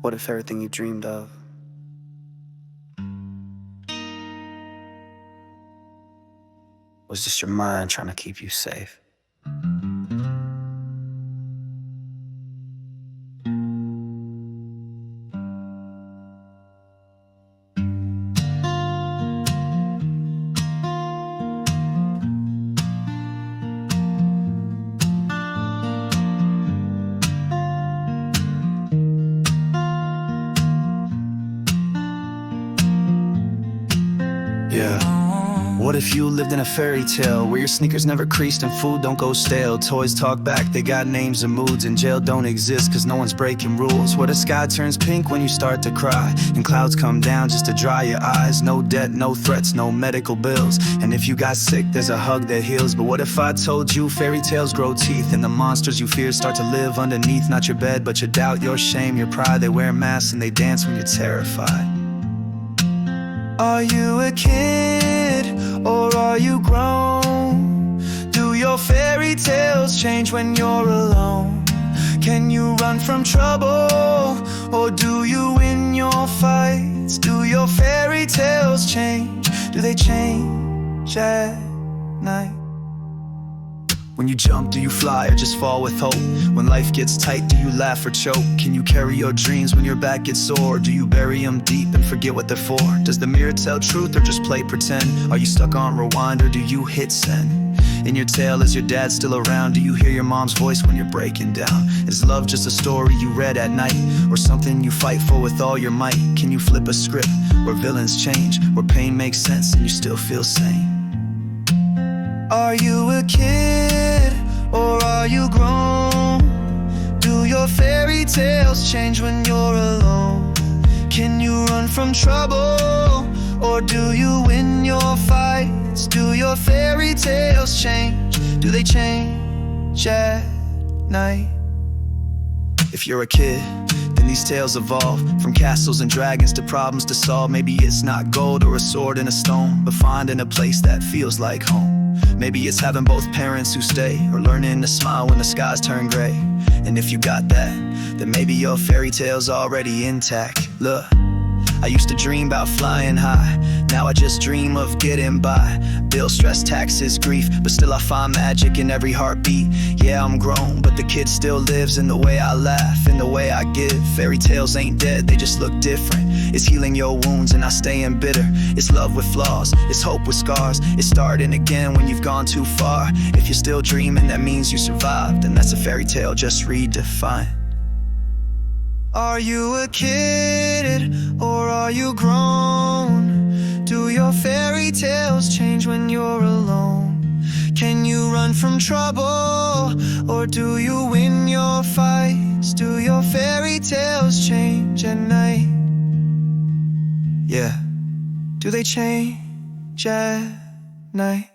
What if everything you dreamed of was just your mind trying to keep you safe? Yeah. What if you lived in a fairy tale where your sneakers never creased and food don't go stale? Toys talk back, they got names and moods, and jail don't exist cause no one's breaking rules. Where the sky turns pink when you start to cry, and clouds come down just to dry your eyes. No debt, no threats, no medical bills, and if you got sick there's a hug that heals. But what if I told you fairy tales grow teeth, and the monsters you fear start to live underneath? Not your bed, but your doubt, your shame, your pride. They wear masks and they dance when you're terrified. Are you a kid, or are you grown? Do your fairy tales change when you're alone? Can you run from trouble, or do you win your fights? Do your fairy tales change? Do they change at night? When you jump, do you fly or just fall with hope? When life gets tight, do you laugh or choke? Can you carry your dreams when your back gets sore? Do you bury them deep and forget what they're for? Does the mirror tell truth or just play pretend? Are you stuck on rewind or do you hit send? In your tale, is your dad still around? Do you hear your mom's voice when you're breaking down? Is love just a story you read at night, or something you fight for with all your might? Can you flip a script where villains change, where pain makes sense and you still feel sane? Are you a kid, or are you grown? Do your fairy tales change when you're alone? Can you run from trouble, or do you win your fights? Do your fairy tales change? Do they change at night? If you're a kid, then these tales evolve from castles and dragons to problems to solve. Maybe it's not gold or a sword and a stone, but finding a place that feels like home. Maybe it's having both parents who stay, or learning to smile when the skies turn gray. And if you got that, then maybe your fairy tale's already intact. Look, I used to dream about flying high, now I just dream of getting by. Bills, stress, taxes, grief, but still I find magic in every heartbeat. Yeah, I'm grown, but the kid still lives in the way I laugh, in the way I give. Fairy tales ain't dead, they just look different. It's healing your wounds and not staying bitter. It's love with flaws, it's hope with scars. It's starting again when you've gone too far. If you're still dreaming, that means you survived, and that's a fairy tale just redefined. Are you a kid, or are you grown? Do your fairy tales change when you're alone? Can you run from trouble, or do you win your fights? Do your fairy tales change at night? Yeah, do they change at night?